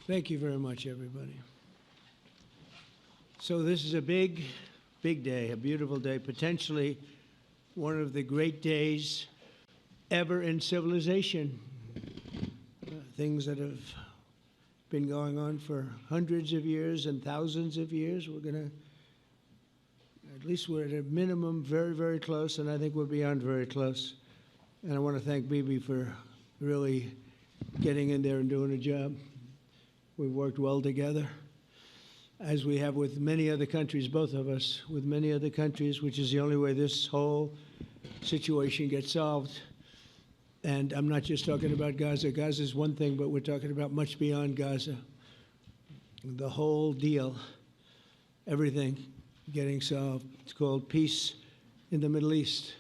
Thank you very much, everybody. So this is a big, big day, a beautiful day, potentially one of the great days ever in civilization. Things that have been going on for hundreds of years and thousands of years. We're going to, at least we're at a minimum very, very close, and I think we're beyond very close. And I want to thank Bibi for really getting in there and doing a job. We've worked well together, as we have with many other countries, both of us, with many other countries, which is the only way this whole situation gets solved. And I'm not just talking about Gaza. Gaza is one thing, but we're talking about much beyond Gaza. The whole deal, everything getting solved. It's called peace in the Middle East.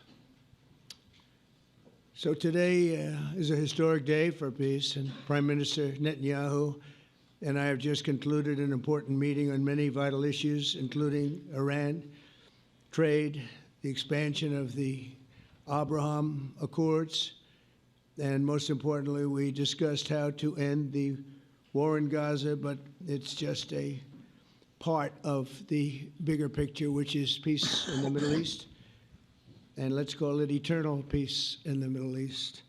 So today is a historic day for peace, and Prime Minister Netanyahu and I have just concluded an important meeting on many vital issues, including Iran, trade, the expansion of the Abraham Accords, and most importantly, we discussed how to end the war in Gaza, but it's just a part of the bigger picture, which is peace in the Middle East, and let's call it eternal peace in the Middle East.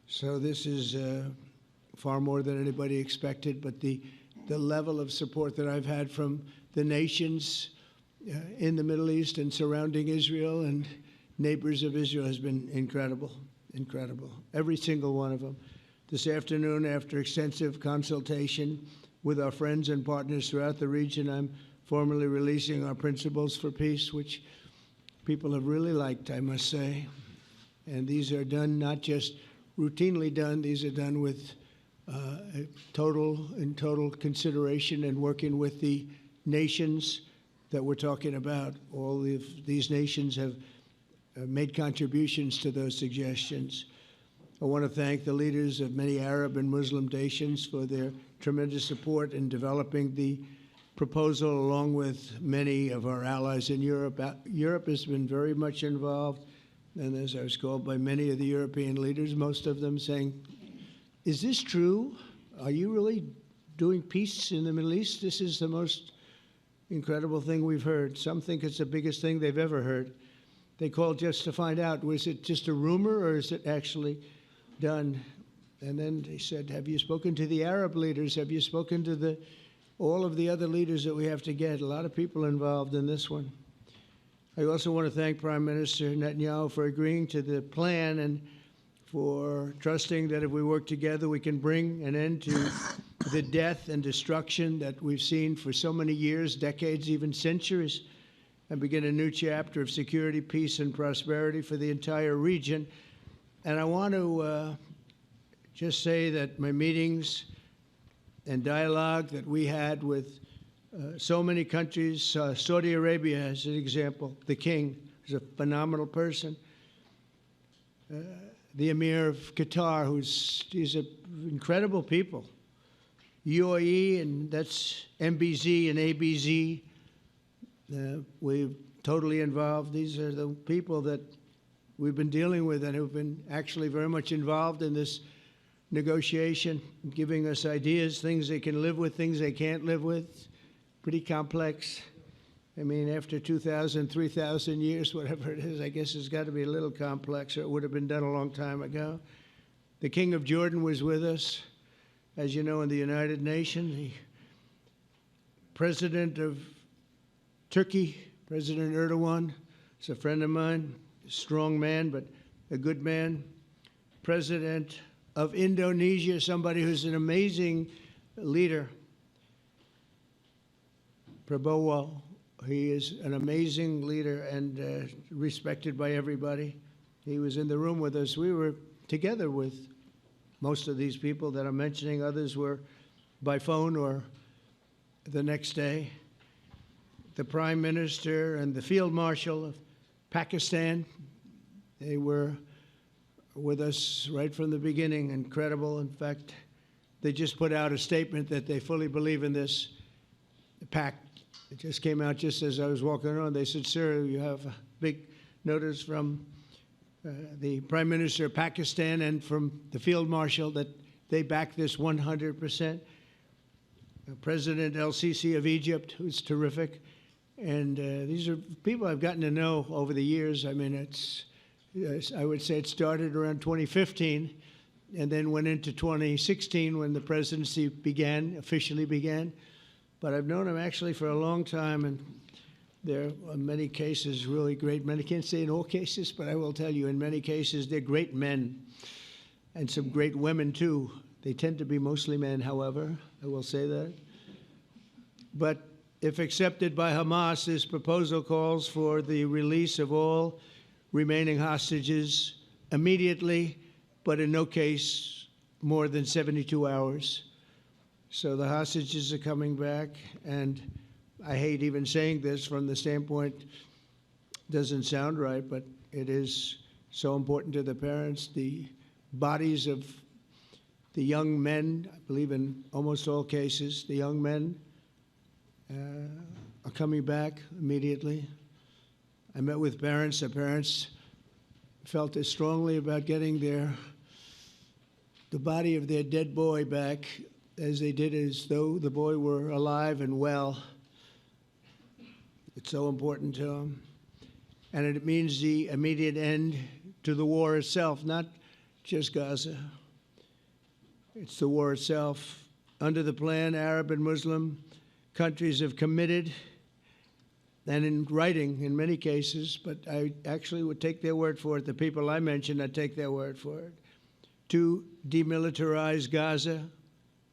So this is far more than anybody expected, but the level of support that I've had from the nations in the Middle East and surrounding Israel and neighbors of Israel has been incredible, incredible. Every single one of them. This afternoon, after extensive consultation with our friends and partners throughout the region, I'm formally releasing our principles for peace, which people have really liked, I must say. And these are done not just routinely done, these are done with total consideration and working with the nations that we're talking about. All of these nations have made contributions to those suggestions. I want to thank the leaders of many Arab and Muslim nations for their tremendous support in developing the proposal, along with many of our allies in Europe. Europe has been very much involved, and as I was called by many of the European leaders, most of them saying, is this true? Are you really doing peace in the Middle East? This is the most incredible thing we've heard. Some think it's the biggest thing they've ever heard. They called just to find out, was it just a rumor or is it actually done? And then they said, have you spoken to the Arab leaders? Have you spoken to all of the other leaders that we have to get? A lot of people involved in this one. I also want to thank Prime Minister Netanyahu for agreeing to the plan and for trusting that if we work together, we can bring an end to the death and destruction that we've seen for so many years, decades, even centuries, and begin a new chapter of security, peace, and prosperity for the entire region. And I want to just say that my meetings and dialogue that we had with so many countries, Saudi Arabia as an example, the king is a phenomenal person. The Emir of Qatar, he's incredible people. UAE, and that's MBZ and ABZ. We're totally involved. These are the people that we've been dealing with and who've been actually very much involved in this negotiation, giving us ideas, things they can live with, things they can't live with. Pretty complex. I mean, after 2,000, 3,000 years, whatever it is, I guess it's got to be a little complex, or it would have been done a long time ago. The King of Jordan was with us, as you know, in the United Nations. The President of Turkey, President Erdogan, is a friend of mine, a strong man, but a good man. President of Indonesia, somebody who's an amazing leader, Prabowo. He is an amazing leader and respected by everybody. He was in the room with us. We were together with most of these people that I'm mentioning. Others were by phone or the next day. The Prime Minister and the Field Marshal of Pakistan, they were with us right from the beginning. Incredible. In fact, they just put out a statement that they fully believe in this pact. It just came out just as I was walking around. They said, sir, you have a big notice from the Prime Minister of Pakistan and from the Field Marshal that they back this 100%. President El-Sisi of Egypt, who's terrific. And these are people I've gotten to know over the years. I mean, I would say it started around 2015 and then went into 2016 when the presidency officially began. But I've known him actually for a long time, and they're in many cases really great men. I can't say in all cases, but I will tell you in many cases they're great men and some great women too. They tend to be mostly men, however, I will say that. But if accepted by Hamas, this proposal calls for the release of all remaining hostages immediately, but in no case more than 72 hours. So the hostages are coming back, and I hate even saying this from the standpoint, doesn't sound right, but it is so important to the parents. The bodies of the young men, I believe in almost all cases, the young men are coming back immediately. I met with parents. The parents felt as strongly about getting the body of their dead boy back as they did as though the boy were alive and well. It's so important to them. And it means the immediate end to the war itself, not just Gaza. It's the war itself. Under the plan, Arab and Muslim countries have committed, and in writing in many cases, but I actually would take their word for it. The people I mentioned, I'd take their word for it, to demilitarize Gaza,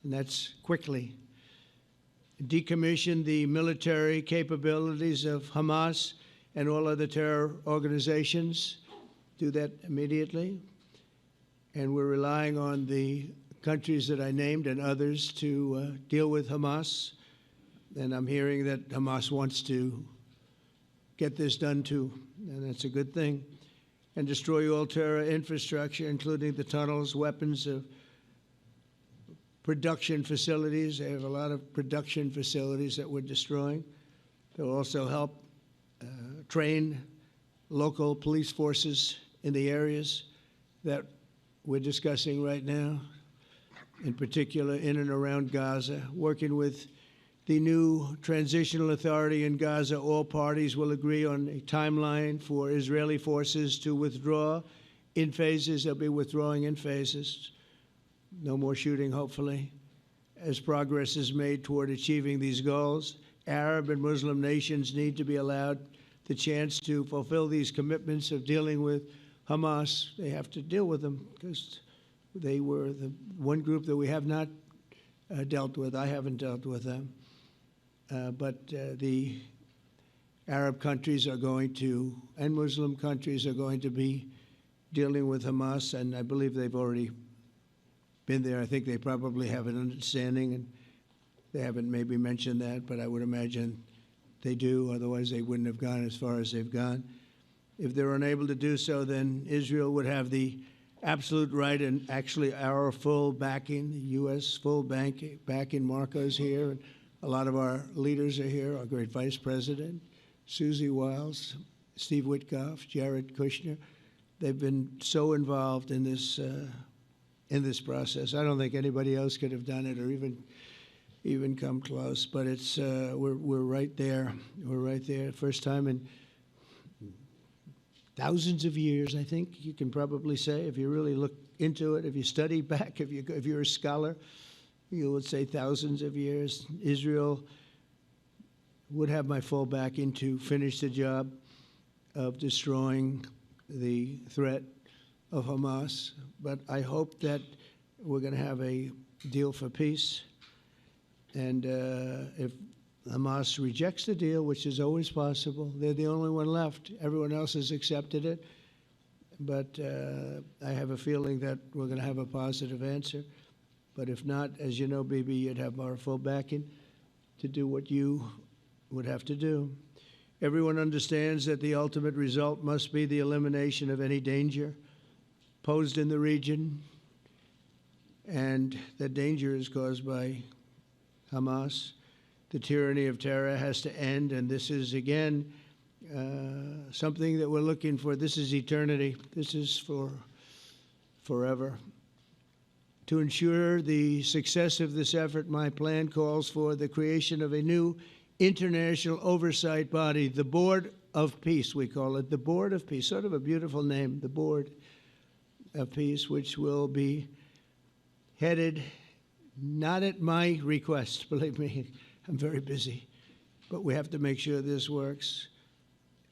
and that's quickly. Decommission the military capabilities of Hamas and all other terror organizations. Do that immediately. And we're relying on the countries that I named and others to deal with Hamas. And I'm hearing that Hamas wants to get this done too, and that's a good thing. And destroy all terror infrastructure, including the tunnels, weapons, production facilities. They have a lot of production facilities that we're destroying. They'll also help train local police forces in the areas that we're discussing right now, in particular in and around Gaza, working with the new transitional authority in Gaza. All parties will agree on a timeline for Israeli forces to withdraw in phases. They'll be withdrawing in phases. No more shooting, hopefully. As progress is made toward achieving these goals, Arab and Muslim nations need to be allowed the chance to fulfill these commitments of dealing with Hamas. They have to deal with them because they were the one group that we have not dealt with. I haven't dealt with them. But the Arab countries are going to, and Muslim countries are going to be dealing with Hamas, and I believe they've already been there. I think they probably have an understanding, and they haven't maybe mentioned that, but I would imagine they do, otherwise they wouldn't have gone as far as they've gone. If they're unable to do so, then Israel would have the absolute right and actually our full backing, the U.S. full backing. Marco's here, and a lot of our leaders are here, our great Vice President, Susie Wiles, Steve Witkoff, Jared Kushner. They've been so involved in this process. I don't think anybody else could have done it or even come close, but it's we're right there. We're right there. First time in thousands of years, I think you can probably say, if you really look into it, if you study back, if you're a scholar, you would say thousands of years. Israel would have my full backing to finish the job of destroying the threat of Hamas. But I hope that we're going to have a deal for peace. And if Hamas rejects the deal, which is always possible, they're the only one left. Everyone else has accepted it. But I have a feeling that we're going to have a positive answer. But if not, as you know, Bibi, you'd have our full backing to do what you would have to do. Everyone understands that the ultimate result must be the elimination of any danger posed in the region, and that danger is caused by Hamas. The tyranny of terror has to end, and this is, again, something that we're looking for. This is eternity. This is for forever. To ensure the success of this effort, my plan calls for the creation of a new international oversight body, the Board of Peace, we call it, the Board of Peace, sort of a beautiful name, the Board of Peace, which will be headed, not at my request, believe me, I'm very busy, but we have to make sure this works.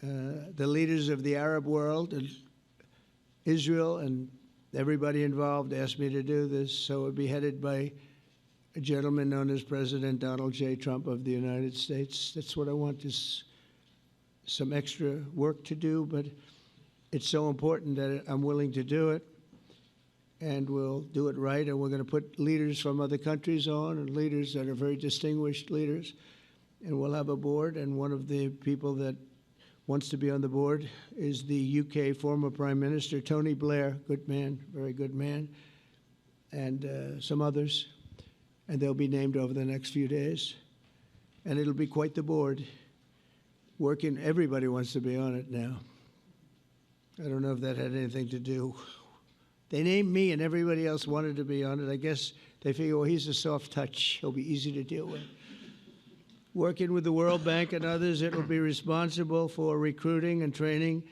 The leaders of the Arab world and Israel and everybody involved asked me to do this, so it would be headed by a gentleman known as President Donald J. Trump of the United States. That's what I want, is some extra work to do, but it's so important that I'm willing to do it, and we'll do it right, and we're going to put leaders from other countries on, and leaders that are very distinguished leaders, and we'll have a board, and one of the people that wants to be on the board is the UK former Prime Minister, Tony Blair, good man, very good man, and some others, and they'll be named over the next few days, and it'll be quite the board. Working, everybody wants to be on it now. I don't know if that had anything to do. They named me and everybody else wanted to be on it. I guess they figure, well, he's a soft touch. He'll be easy to deal with. Working with the World Bank and others, it will be responsible for recruiting and training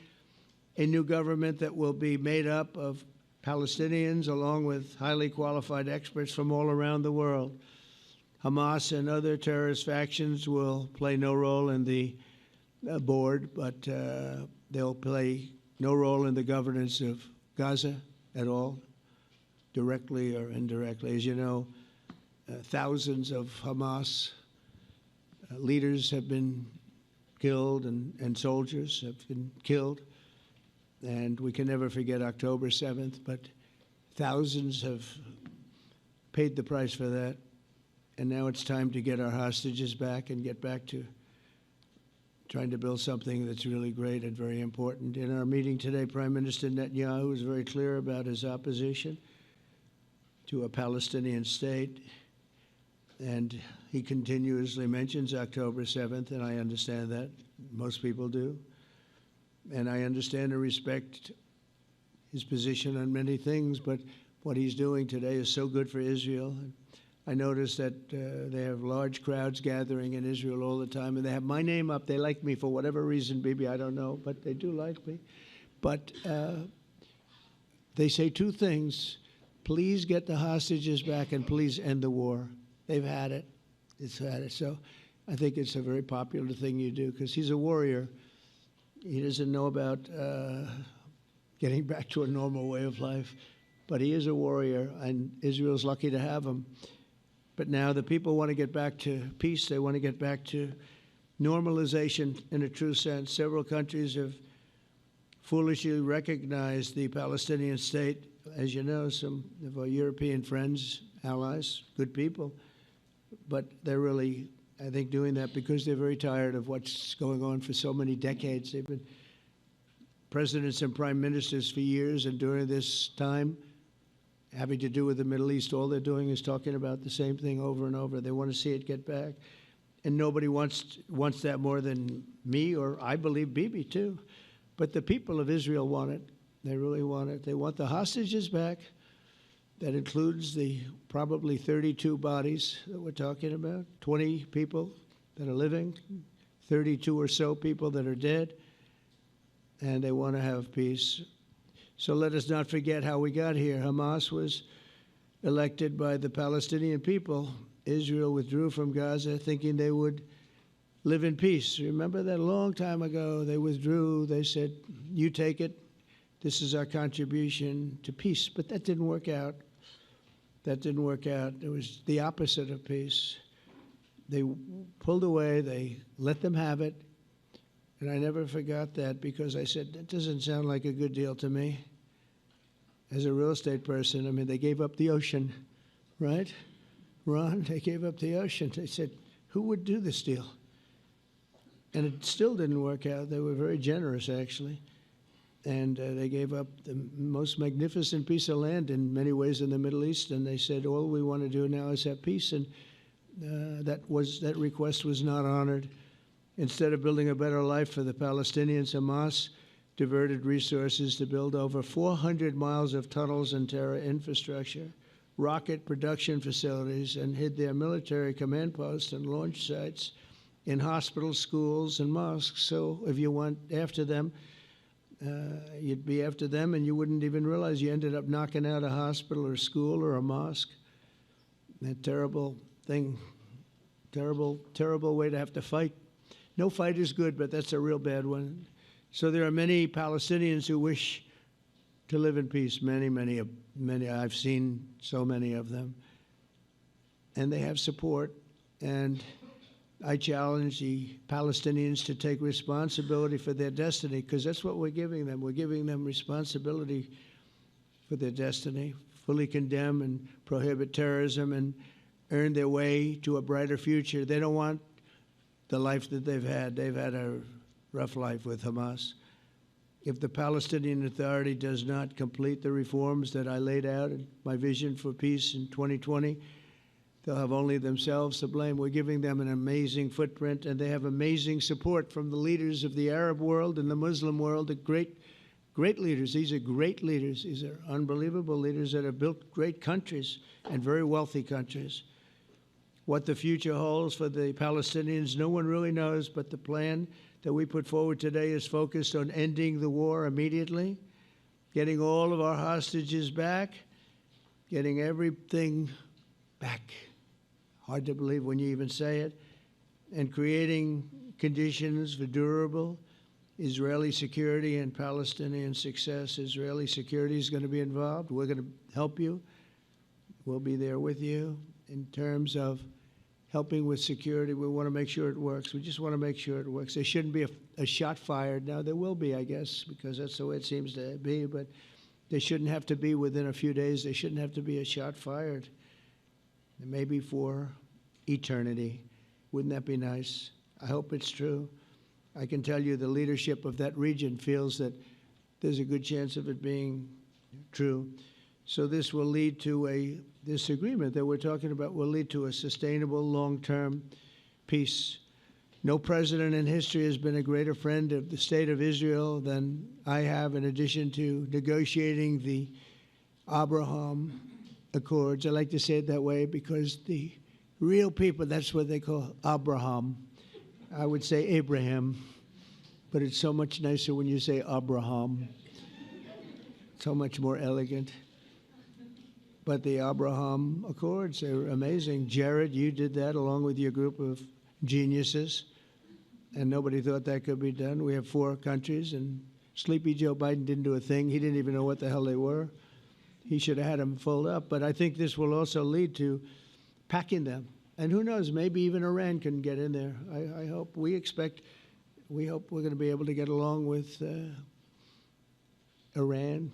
a new government that will be made up of Palestinians along with highly qualified experts from all around the world. Hamas and other terrorist factions will play no role in the board, but they'll play no role in the governance of Gaza at all, directly or indirectly. As you know, thousands of Hamas leaders have been killed and soldiers have been killed. And we can never forget October 7th, but thousands have paid the price for that. And now it's time to get our hostages back and get back to trying to build something that's really great and very important. In our meeting today, Prime Minister Netanyahu was very clear about his opposition to a Palestinian state. And he continuously mentions October 7th, and I understand that. Most people do. And I understand and respect his position on many things, but what he's doing today is so good for Israel. I noticed that they have large crowds gathering in Israel all the time, and they have my name up. They like me for whatever reason, maybe I don't know, but they do like me. But they say two things: please get the hostages back, and please end the war. They've had it. It's had it. So I think it's a very popular thing you do, because he's a warrior. He doesn't know about getting back to a normal way of life, but he is a warrior, and Israel's lucky to have him. But now the people want to get back to peace. They want to get back to normalization in a true sense. Several countries have foolishly recognized the Palestinian state. As you know, some of our European friends, allies, good people, but they're really, I think, doing that because they're very tired of what's going on for so many decades. They've been presidents and prime ministers for years, and during this time, having to do with the Middle East, all they're doing is talking about the same thing over and over. They want to see it get back. And nobody wants that more than me, or I believe Bibi too. But the people of Israel want it. They really want it. They want the hostages back. That includes the probably 32 bodies that we're talking about, 20 people that are living, 32 or so people that are dead, and they want to have peace. So let us not forget how we got here. Hamas was elected by the Palestinian people. Israel withdrew from Gaza thinking they would live in peace. Remember that a long time ago? They withdrew. They said, you take it. This is our contribution to peace. But that didn't work out. That didn't work out. It was the opposite of peace. They pulled away. They let them have it. And I never forgot that, because I said, that doesn't sound like a good deal to me. As a real estate person, I mean, they gave up the ocean, right? Ron, they gave up the ocean. They said, who would do this deal? And it still didn't work out. They were very generous, actually. And they gave up the most magnificent piece of land in many ways in the Middle East. And they said, all we want to do now is have peace. And that request was not honored. Instead of building a better life for the Palestinians, Hamas diverted resources to build over 400 miles of tunnels and terror infrastructure, rocket production facilities and hid their military command posts and launch sites in hospitals, schools, and mosques. So if you went after them, you'd be after them, and you wouldn't even realize you ended up knocking out a hospital or a school or a mosque. That terrible thing, terrible, terrible way to have to fight. No fight is good, but that's a real bad one. So there are many Palestinians who wish to live in peace. Many. I've seen so many of them. And they have support. And I challenge the Palestinians to take responsibility for their destiny, because that's what we're giving them. We're giving them responsibility for their destiny, fully condemn and prohibit terrorism and earn their way to a brighter future. They don't want the life that they've had. They've had a rough life with Hamas. If the Palestinian Authority does not complete the reforms that I laid out in my vision for peace in 2020, they'll have only themselves to blame. We're giving them an amazing footprint, and they have amazing support from the leaders of the Arab world and the Muslim world, the great leaders. These are great leaders. These are unbelievable leaders that have built great countries and very wealthy countries. What the future holds for the Palestinians, no one really knows, but the plan that we put forward today is focused on ending the war immediately, getting all of our hostages back, getting everything back. Hard to believe when you even say it, and creating conditions for durable Israeli security and Palestinian success. Israeli security is going to be involved. We're going to help you. We'll be there with you in terms of helping with security. We want to make sure it works. We just want to make sure it works. There shouldn't be a shot fired. Now, there will be, I guess, because that's the way it seems to be, but there shouldn't have to be within a few days. There shouldn't have to be a shot fired. Maybe for eternity. Wouldn't that be nice? I hope it's true. I can tell you the leadership of that region feels that there's a good chance of it being true. So this will lead to this agreement that we're talking about will lead to a sustainable long-term peace. No president in history has been a greater friend of the state of Israel than I have, in addition to negotiating the Abraham Accords. I like to say it that way because the real people, that's what they call Abraham. I would say Abraham, but it's so much nicer when you say Abraham. So much more elegant. But the Abraham Accords are amazing. Jared, you did that along with your group of geniuses, and nobody thought that could be done. We have 4 countries, and Sleepy Joe Biden didn't do a thing. He didn't even know what the hell they were. He should have had them fold up. But I think this will also lead to packing them. And who knows, maybe even Iran can get in there. I hope. We hope we're going to be able to get along with Iran.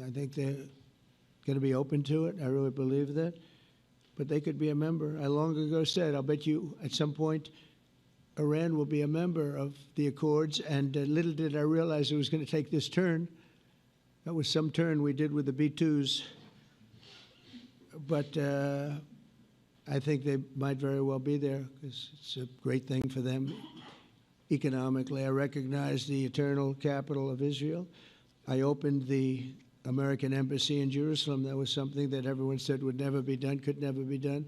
I think they're going to be open to it. I really believe that. But they could be a member. I long ago said, I'll bet you at some point Iran will be a member of the Accords. And little did I realize it was going to take this turn. That was some turn we did with the B-2s. But I think they might very well be there because it's a great thing for them economically. I recognize the eternal capital of Israel. I opened the American embassy in Jerusalem. That was something that everyone said would never be done, could never be done.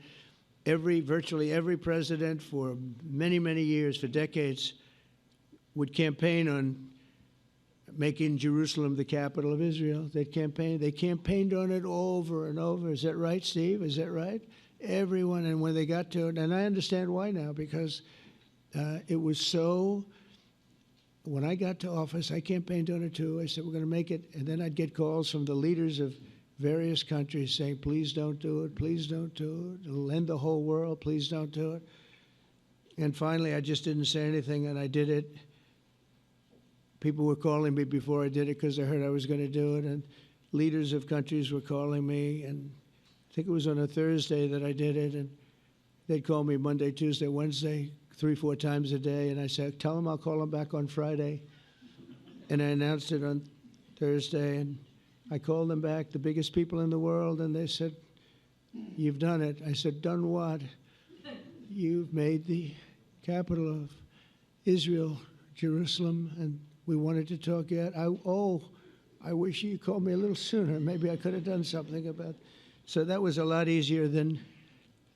Virtually every president for many, many years, for decades, would campaign on making Jerusalem the capital of Israel. They campaigned on it over and over. Is that right, Steve? Is that right? Everyone, and when they got to it, and I understand why now, because it was so, when I got to office, I campaigned on it too. I said, we're going to make it, and then I'd get calls from the leaders of various countries saying, please don't do it, please don't do it. It'll end the whole world, please don't do it. And finally, I just didn't say anything, and I did it. People were calling me before I did it because they heard I was going to do it, and leaders of countries were calling me, and I think it was on a Thursday that I did it, and they'd call me Monday, Tuesday, Wednesday, 3-4 times a day, and I said, tell them I'll call them back on Friday. And I announced it on Thursday, and I called them back, the biggest people in the world, and they said, you've done it. I said, done what? You've made the capital of Israel, Jerusalem, and we wanted to talk yet. I wish you called me a little sooner. Maybe I could have done something about So that was a lot easier than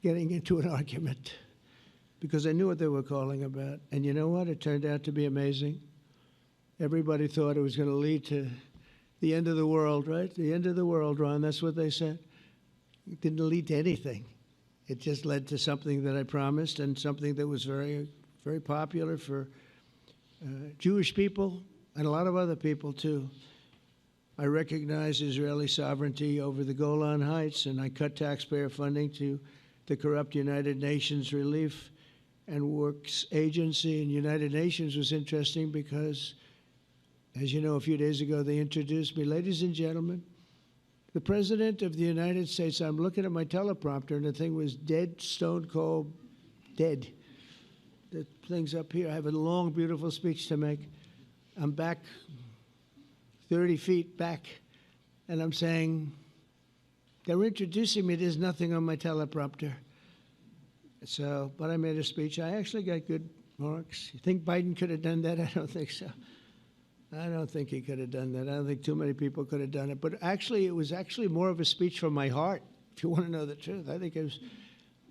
getting into an argument, because I knew what they were calling about. And you know what? It turned out to be amazing. Everybody thought it was going to lead to the end of the world, right? The end of the world, Ron, that's what they said. It didn't lead to anything. It just led to something that I promised, and something that was very, very popular for Jewish people and a lot of other people, too. I recognize Israeli sovereignty over the Golan Heights, and I cut taxpayer funding to the corrupt United Nations Relief and Works Agency. And United Nations was interesting because, as you know, a few days ago they introduced me. Ladies and gentlemen, the President of the United States. I'm looking at my teleprompter, and the thing was dead, stone cold, dead. The thing's up here. I have a long, beautiful speech to make. I'm back 30 feet back, and I'm saying, they're introducing me. There's nothing on my teleprompter. So, but I made a speech. I actually got good marks. You think Biden could have done that? I don't think so. I don't think he could have done that. I don't think too many people could have done it. But actually, it was actually more of a speech from my heart, if you want to know the truth. I think it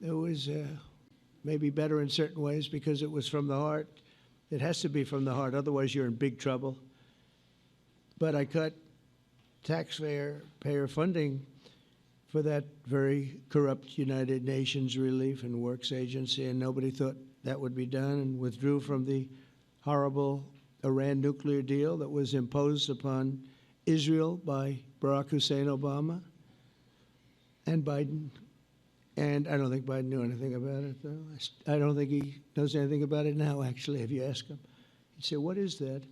was maybe better in certain ways because it was from the heart. It has to be from the heart. Otherwise, you're in big trouble. But I cut taxpayer funding for that very corrupt United Nations Relief and Works Agency, and nobody thought that would be done, and withdrew from the horrible Iran nuclear deal that was imposed upon Israel by Barack Hussein Obama and Biden. And I don't think Biden knew anything about it, though. I don't think he knows anything about it now, actually, if you ask him. He'd say, what is that?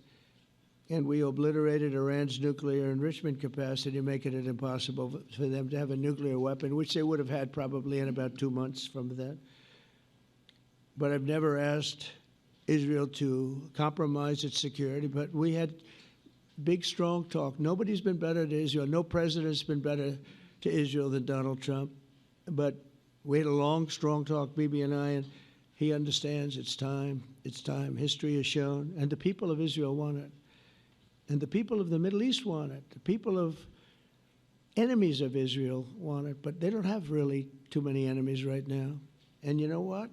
And we obliterated Iran's nuclear enrichment capacity, making it impossible for them to have a nuclear weapon, which they would have had probably in about 2 months from that. But I've never asked Israel to compromise its security, but we had big, strong talk. Nobody's been better to Israel. No president's been better to Israel than Donald Trump. But we had a long, strong talk, Bibi and I, and he understands it's time. It's time. History has shown. And the people of Israel want it. And the people of the Middle East want it. The people of enemies of Israel want it. But they don't have really too many enemies right now. And you know what?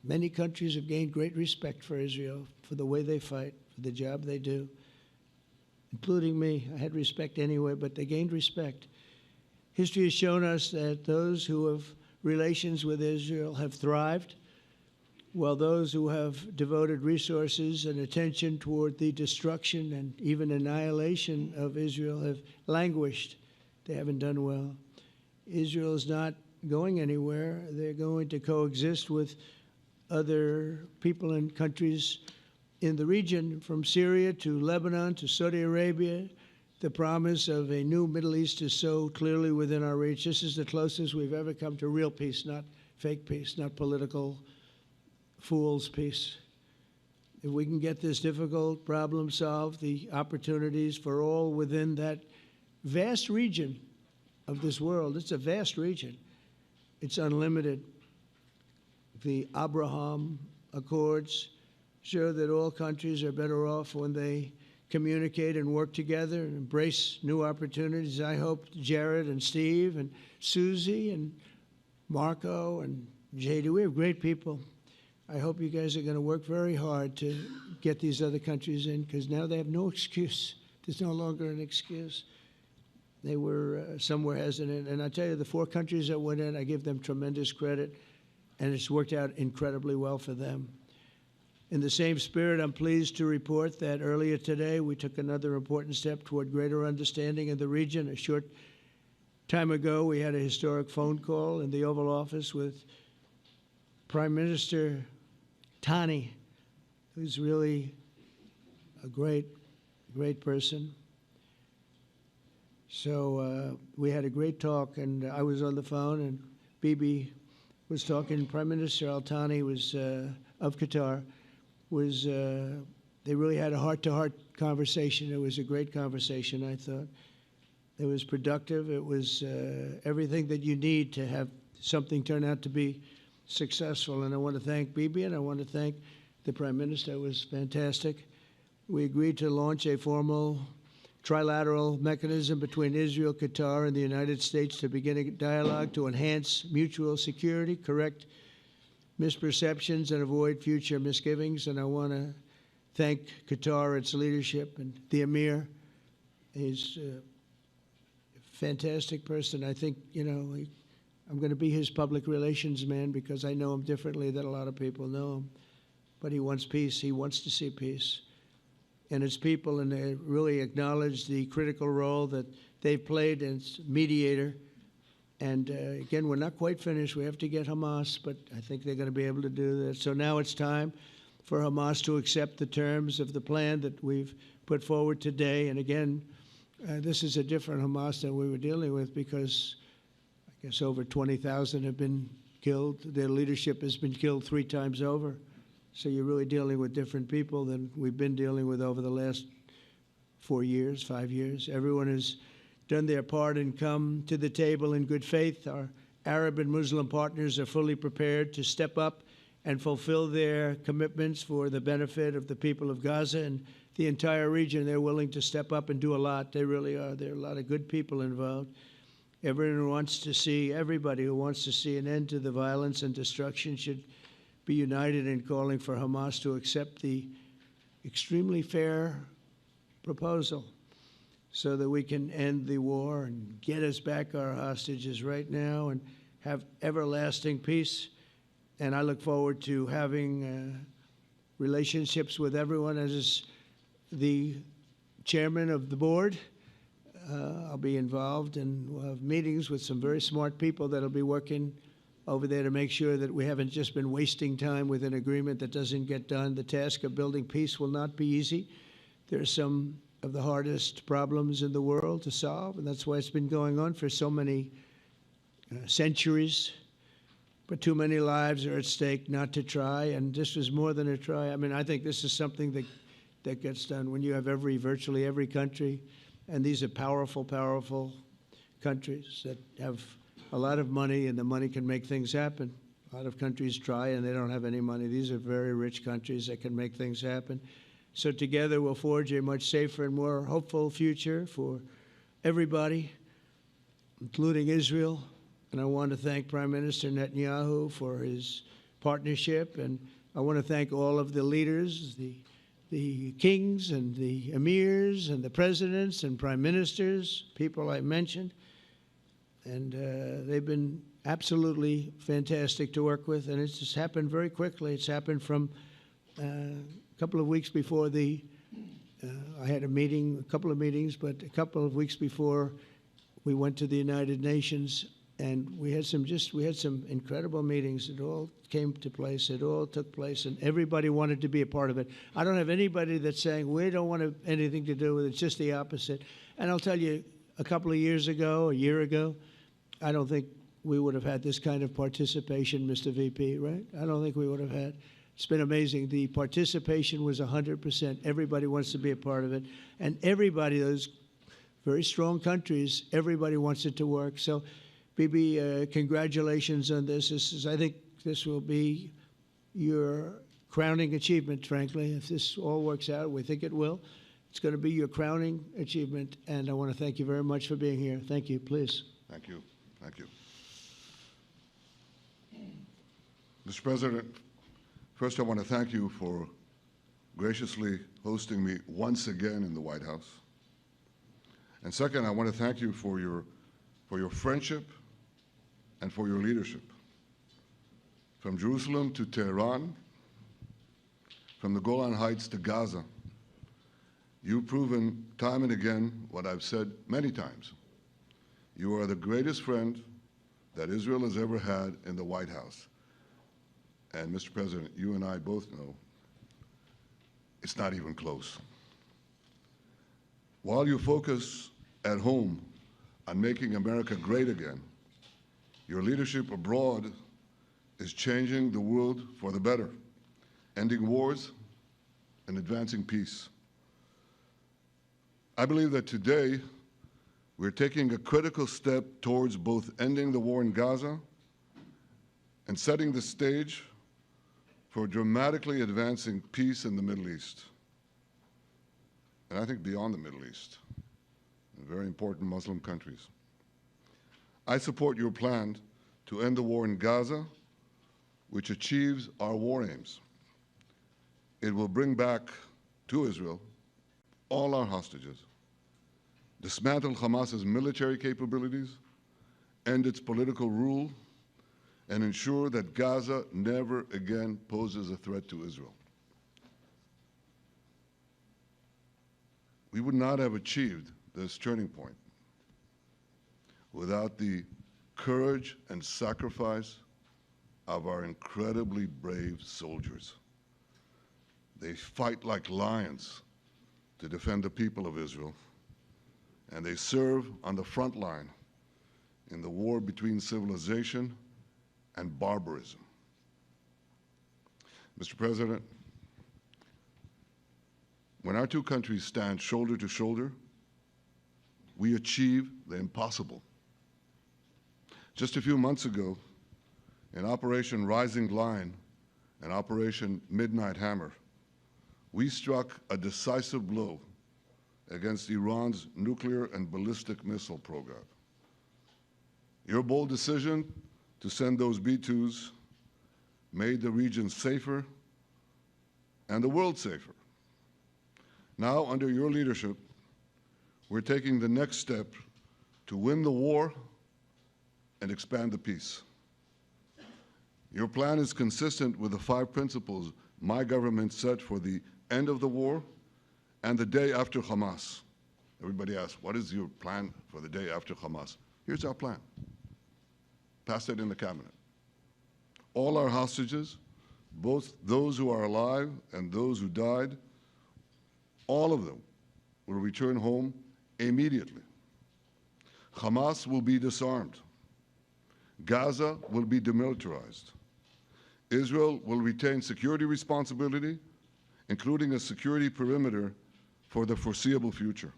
Many countries have gained great respect for Israel, for the way they fight, for the job they do, including me. I had respect anyway, but they gained respect. History has shown us that those who have relations with Israel have thrived, while those who have devoted resources and attention toward the destruction and even annihilation of Israel have languished. They haven't done well. Israel is not going anywhere. They're going to coexist with other people and countries in the region, from Syria to Lebanon to Saudi Arabia. The promise of a new Middle East is so clearly within our reach. This is the closest we've ever come to real peace, not fake peace, not political fool's peace. If we can get this difficult problem solved, the opportunities for all within that vast region of this world, it's a vast region, it's unlimited. The Abraham Accords show that all countries are better off when they communicate and work together and embrace new opportunities. I hope Jared and Steve and Susie and Marco and JD, we have great people. I hope you guys are going to work very hard to get these other countries in, because now they have no excuse. There's no longer an excuse. They were somewhere hesitant. And I tell you, the 4 countries that went in, I give them tremendous credit. And it's worked out incredibly well for them. In the same spirit, I'm pleased to report that earlier today, we took another important step toward greater understanding in the region. A short time ago, we had a historic phone call in the Oval Office with Prime Minister Tani, who's really a great, great person. So we had a great talk, and I was on the phone, and Bibi was talking. Prime Minister Al-Thani was of Qatar. They really had a heart-to-heart conversation. It was a great conversation, I thought. It was productive. It was everything that you need to have something turn out to be successful. And I want to thank Bibi, and I want to thank the Prime Minister. It was fantastic. We agreed to launch a formal trilateral mechanism between Israel, Qatar, and the United States to begin a dialogue to enhance mutual security, correct misperceptions, and avoid future misgivings. And I want to thank Qatar, its leadership, and the Emir. He's a fantastic person. I think, you know, I'm going to be his public relations man because I know him differently than a lot of people know him. But he wants peace. He wants to see peace. And his people, and they really acknowledge the critical role that they've played as mediator. And again, we're not quite finished. We have to get Hamas, but I think they're going to be able to do that. So now it's time for Hamas to accept the terms of the plan that we've put forward today. And again, this is a different Hamas than we were dealing with because I guess over 20,000 have been killed. Their leadership has been killed 3 times over. So you're really dealing with different people than we've been dealing with over the last 4 years, 5 years. Everyone has done their part and come to the table in good faith. Our Arab and Muslim partners are fully prepared to step up and fulfill their commitments for the benefit of the people of Gaza and the entire region. They're willing to step up and do a lot. They really are. There are a lot of good people involved. Everyone wants to see, everybody who wants to see an end to the violence and destruction should be united in calling for Hamas to accept the extremely fair proposal so that we can end the war and get us back our hostages right now and have everlasting peace. And I look forward to having relationships with everyone. As the chairman of the board, I'll be involved, and we'll have meetings with some very smart people that'll be working over there to make sure that we haven't just been wasting time with an agreement that doesn't get done. The task of building peace will not be easy. There are some of the hardest problems in the world to solve, and that's why it's been going on for so many centuries. But too many lives are at stake not to try, and this was more than a try. I mean, I think this is something that gets done when you have virtually every country, and these are powerful, powerful countries that have a lot of money, and the money can make things happen. A lot of countries try, and they don't have any money. These are very rich countries that can make things happen. So together we'll forge a much safer and more hopeful future for everybody, including Israel. And I want to thank Prime Minister Netanyahu for his partnership. And I want to thank all of the leaders, the kings and the emirs and the presidents and prime ministers, people I mentioned. And they've been absolutely fantastic to work with. And it's just happened very quickly. It's happened from a couple of weeks before I had a couple of meetings, but a couple of weeks before we went to the United Nations, and we had some incredible meetings. It all came to place. It all took place, and everybody wanted to be a part of it. I don't have anybody that's saying we don't want anything to do with it. It's just the opposite. And I'll tell you, a couple of years ago, a year ago, I don't think we would have had this kind of participation, Mr. VP, right? I don't think we would have had. It's been amazing. The participation was 100%. Everybody wants to be a part of it. And everybody, those very strong countries, everybody wants it to work. So, Bibi, congratulations on this. I think this will be your crowning achievement, frankly. If this all works out, we think it will. It's going to be your crowning achievement. And I want to thank you very much for being here. Thank you. Please. Thank you. Thank you. Mr. President, first I want to thank you for graciously hosting me once again in the White House. And second, I want to thank you for your friendship and for your leadership. From Jerusalem to Tehran, from the Golan Heights to Gaza, you've proven time and again what I've said many times. You are the greatest friend that Israel has ever had in the White House. And Mr. President, you and I both know it's not even close. While you focus at home on making America great again, your leadership abroad is changing the world for the better, ending wars and advancing peace. I believe that today we're taking a critical step towards both ending the war in Gaza and setting the stage for dramatically advancing peace in the Middle East, and I think beyond the Middle East. in very important Muslim countries. I support your plan to end the war in Gaza, which achieves our war aims. It will bring back to Israel all our hostages, dismantle Hamas's military capabilities, end its political rule, and ensure that Gaza never again poses a threat to Israel. We would not have achieved this turning point without the courage and sacrifice of our incredibly brave soldiers. They fight like lions to defend the people of Israel, and they serve on the front line in the war between civilization and barbarism. Mr. President, when our two countries stand shoulder to shoulder, we achieve the impossible. Just a few months ago, in Operation Rising Lion and Operation Midnight Hammer, we struck a decisive blow against Iran's nuclear and ballistic missile program. Your bold decision to send those B-2s made the region safer and the world safer. Now, under your leadership, we're taking the next step to win the war and expand the peace. Your plan is consistent with the 5 principles my government set for the end of the war and the day after Hamas. Everybody asks, what is your plan for the day after Hamas? Here's our plan. Passed it in the cabinet. All our hostages, both those who are alive and those who died, all of them will return home immediately. Hamas will be disarmed. Gaza will be demilitarized. Israel will retain security responsibility, including a security perimeter for the foreseeable future.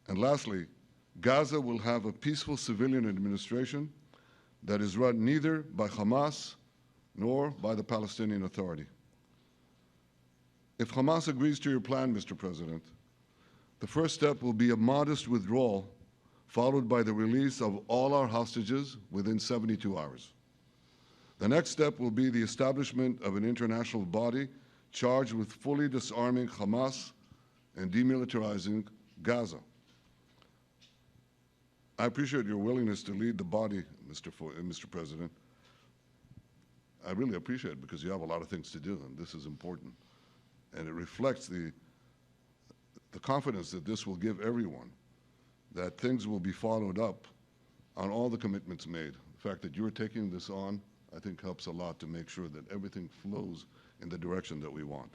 And lastly, Gaza will have a peaceful civilian administration that is run neither by Hamas nor by the Palestinian Authority. If Hamas agrees to your plan, Mr. President, the first step will be a modest withdrawal, followed by the release of all our hostages within 72 hours. The next step will be the establishment of an international body charged with fully disarming Hamas and demilitarizing Gaza. I appreciate your willingness to lead the body, Mr. President. I really appreciate it because you have a lot of things to do, and this is important. And it reflects the confidence that this will give everyone, that things will be followed up on all the commitments made. The fact that you're taking this on, I think, helps a lot to make sure that everything flows in the direction that we want.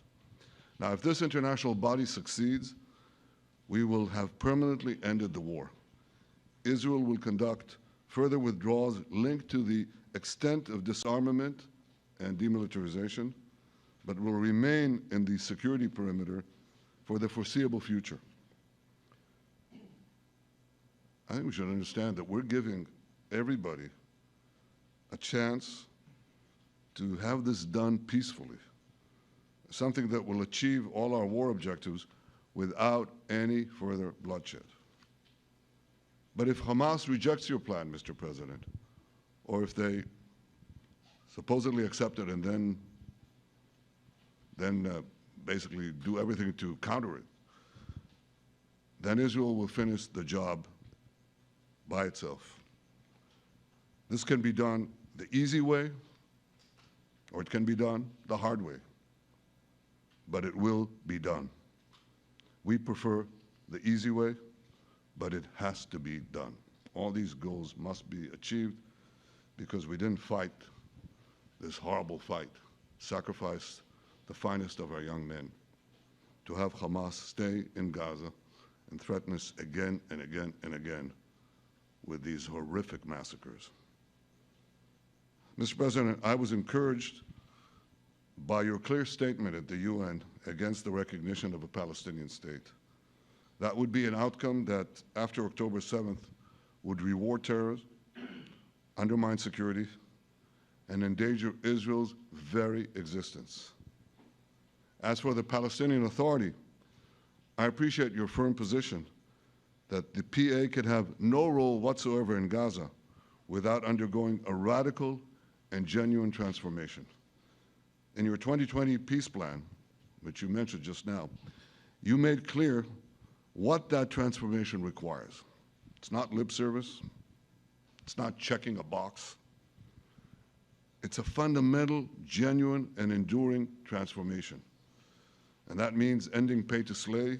Now, if this international body succeeds, we will have permanently ended the war. Israel will conduct further withdrawals linked to the extent of disarmament and demilitarization, but will remain in the security perimeter for the foreseeable future. I think we should understand that we're giving everybody a chance to have this done peacefully, something that will achieve all our war objectives without any further bloodshed. But if Hamas rejects your plan, Mr. President, or if they supposedly accept it and then basically do everything to counter it, then Israel will finish the job by itself. This can be done the easy way, or it can be done the hard way, but it will be done. We prefer the easy way, but it has to be done. All these goals must be achieved because we didn't fight this horrible fight, sacrifice the finest of our young men to have Hamas stay in Gaza and threaten us again and again and again with these horrific massacres. Mr. President, I was encouraged by your clear statement at the UN against the recognition of a Palestinian state. That would be an outcome that, after October 7th, would reward terrorism, undermine security, and endanger Israel's very existence. As for the Palestinian Authority, I appreciate your firm position that the PA can have no role whatsoever in Gaza without undergoing a radical and genuine transformation. In your 2020 peace plan, which you mentioned just now, you made clear what that transformation requires. It's not lip service. It's not checking a box. It's a fundamental, genuine, and enduring transformation. And that means ending pay to slay,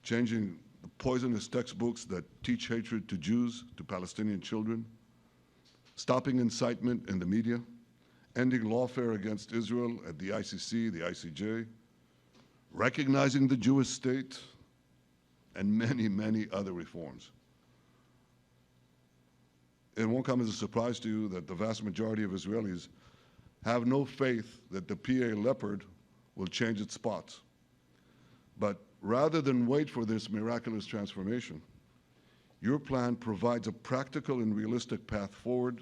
changing the poisonous textbooks that teach hatred to Jews, to Palestinian children, stopping incitement in the media, ending lawfare against Israel at the ICC, the ICJ, recognizing the Jewish state, and many, many other reforms. It won't come as a surprise to you that the vast majority of Israelis have no faith that the PA Leopard will change its spots. But rather than wait for this miraculous transformation, your plan provides a practical and realistic path forward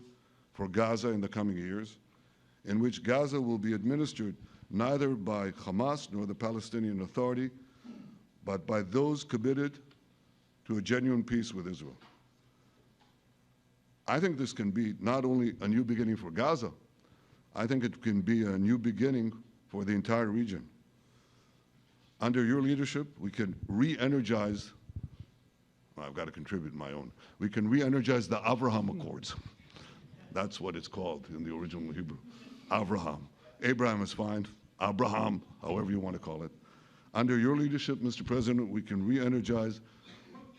for Gaza in the coming years, in which Gaza will be administered neither by Hamas nor the Palestinian Authority, but by those committed to a genuine peace with Israel. I think this can be not only a new beginning for Gaza, I think it can be a new beginning for the entire region. Under your leadership, we can re-energize, well, I've got to contribute my own, we can re-energize the Abraham Accords. That's what it's called in the original Hebrew, Abraham. Abraham is fine, Abraham, however you want to call it. Under your leadership, Mr. President, we can re-energize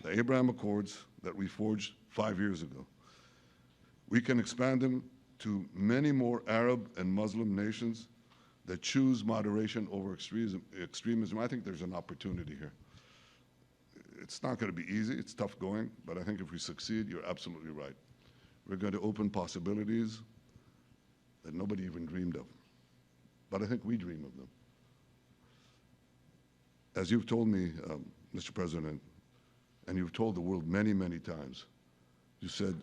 the Abraham Accords that we forged 5 years ago. We can expand them to many more Arab and Muslim nations that choose moderation over extremism. I think there's an opportunity here. It's not going to be easy. It's tough going. But I think if we succeed, you're absolutely right. We're going to open possibilities that nobody even dreamed of. But I think we dream of them. As you've told me, Mr. President, and you've told the world many, many times, you said,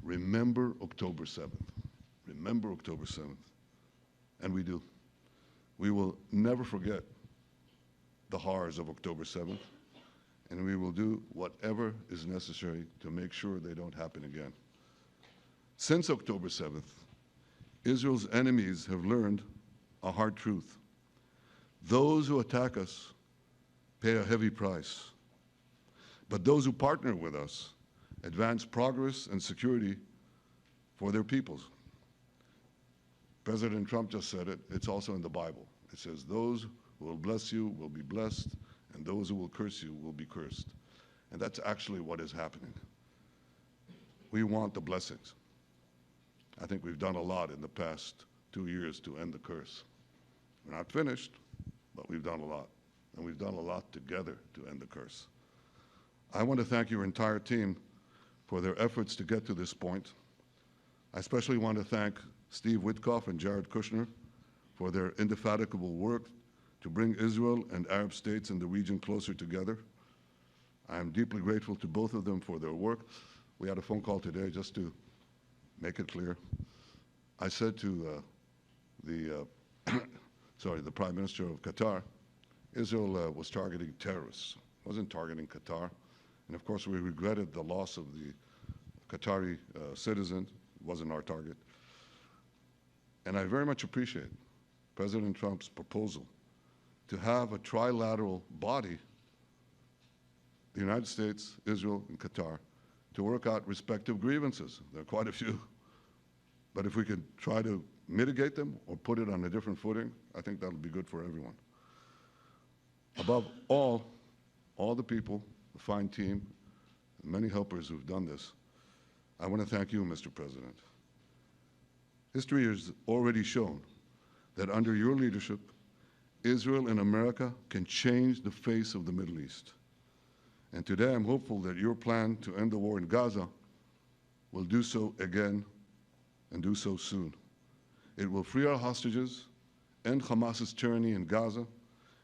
remember October 7th. Remember October 7th. And we do. We will never forget the horrors of October 7th, and we will do whatever is necessary to make sure they don't happen again. Since October 7th, Israel's enemies have learned a hard truth. Those who attack us pay a heavy price, but those who partner with us advance progress and security for their peoples. President Trump just said it. It's also in the Bible. It says, those who will bless you will be blessed, and those who will curse you will be cursed. And that's actually what is happening. We want the blessings. I think we've done a lot in the past 2 years to end the curse. We're not finished, but we've done a lot. And we've done a lot together to end the curse. I want to thank your entire team for their efforts to get to this point. I especially want to thank Steve Witkoff and Jared Kushner for their indefatigable work to bring Israel and Arab states in the region closer together. I am deeply grateful to both of them for their work. We had a phone call today just to make it clear. I said to the Prime Minister of Qatar, Israel was targeting terrorists, wasn't targeting Qatar. And of course, we regretted the loss of the Qatari citizen. It wasn't our target. And I very much appreciate President Trump's proposal to have a trilateral body, the United States, Israel, and Qatar, to work out respective grievances. There are quite a few. But if we could try to mitigate them or put it on a different footing, I think that'll be good for everyone. Above all the people, the fine team, and many helpers who've done this, I want to thank you, Mr. President. History has already shown that under your leadership, Israel and America can change the face of the Middle East. And today I'm hopeful that your plan to end the war in Gaza will do so again and do so soon. It will free our hostages, end Hamas's tyranny in Gaza,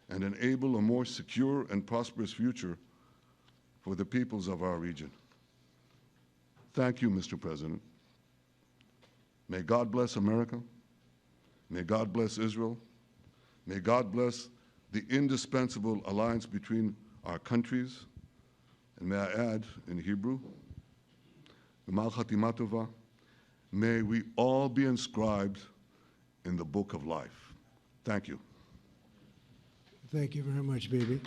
and enable a more secure and prosperous future for the peoples of our region. Thank you, Mr. President. May God bless America. May God bless Israel. May God bless the indispensable alliance between our countries. And may I add, in Hebrew, G'mar Chatima Tova, may we all be inscribed in the book of life. Thank you. Thank you very much, Bibi.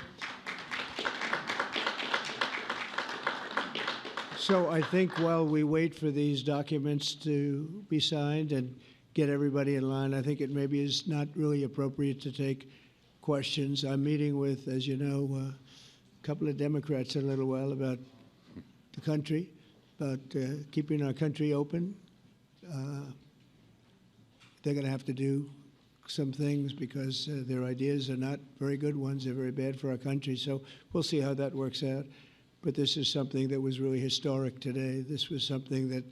So I think while we wait for these documents to be signed and get everybody in line, I think it maybe is not really appropriate to take questions. I'm meeting with, as you know, a couple of Democrats in a little while about the country, about keeping our country open. They're going to have to do some things because their ideas are not very good ones. They're very bad for our country. So we'll see how that works out. But this is something that was really historic today. This was something that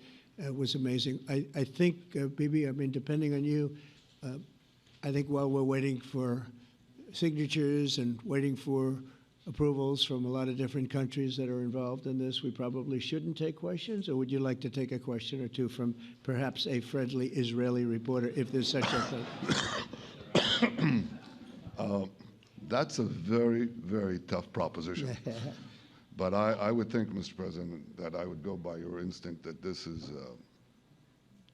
was amazing. I think, Bibi, I mean, depending on you, I think while we're waiting for signatures and waiting for approvals from a lot of different countries that are involved in this, we probably shouldn't take questions? Or would you like to take a question or two from perhaps a friendly Israeli reporter, if there's such a thing? That's a very, very tough proposition. But I would think, Mr. President, that I would go by your instinct that this is,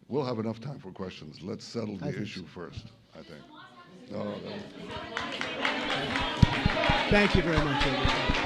we'll have enough time for questions. Let's settle the issue first, I think. No, Thank you very much, everybody.